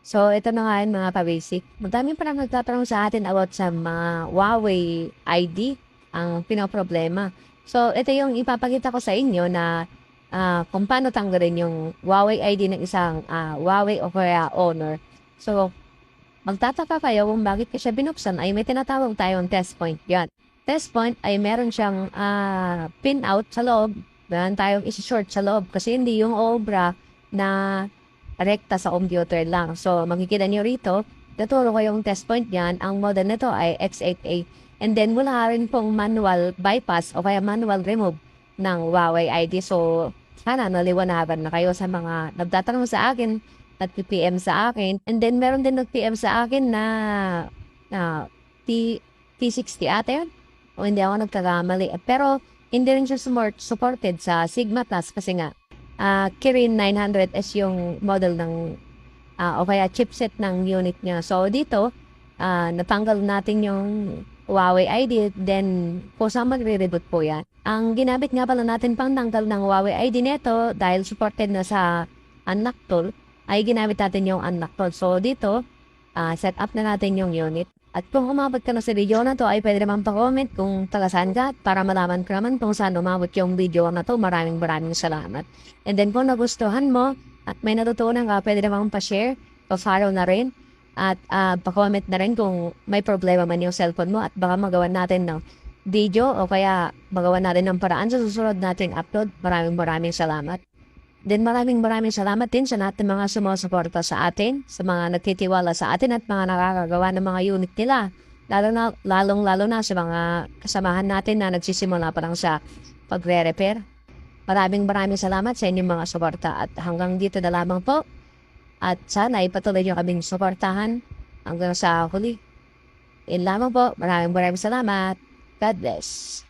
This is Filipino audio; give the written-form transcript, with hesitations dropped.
So, ito na nga yun mga ka-basic. Madami pa lang nagtatanong sa atin about sa mga Huawei ID ang pinoproblema. So, ito yung ipapakita ko sa inyo na kung paano tanggalin yung Huawei ID ng isang Huawei o kaya Honor. So, magtataka kayo kung bakit ko siya binuksan ay may tinatawag tayong test point. Yan. Test point ay meron siyang pin out sa loob. Meron tayong isi-short sa loob kasi hindi yung obra na rekta sa computer lang. So, makikita nyo rito, naturo ko yung test point yan. Ang model nito ay X8A. And then, wala rin pong manual bypass o kaya manual remove ng Huawei ID. So, sana naliwanagan na kayo sa mga nagtatanong sa akin, nag-PM sa akin. And then, meron din nag-PM sa akin na T60 ate yun. O hindi ako nagkakamali. Pero, hindi rin siya supported sa Sigma Plus kasi nga, Kirin 900S yung model ng o kaya chipset ng unit niya. So dito, natanggal natin yung Huawei ID, then kusa magre-reboot po yan. Ang ginamit nga pala natin pang tanggal ng Huawei ID nito dahil supported na sa unlock tool, ay ginamit natin yung unlock tool. So dito, set up na natin yung unit. At kung umabot ka na sa video na to, ay pwede naman pa-comment kung taga saan ka para malaman ko naman kung saan umabot yung video na to. Maraming salamat. And then kung nagustuhan mo at may natutunan ka, pwede naman pa-share, pa-follow na rin, at pa-comment na rin kung may problema man yung cellphone mo at baka magawan natin ng video o kaya magawan natin ng paraan sa susunod nating upload. Maraming salamat. Then maraming salamat din sa lahat ng mga sumusuporta sa atin, sa mga nagtitiwala sa atin at mga nakakagawa ng mga unit nila. Lalong-lalo na sa mga kasamahan natin na nagsisimula pa lang sa pagre-repair. Maraming salamat sa inyong mga suporta at hanggang dito na lamang po. At sana ipatuloy nyo kaming suportahan hanggang sa huli. Yun lamang po. Maraming salamat. God bless.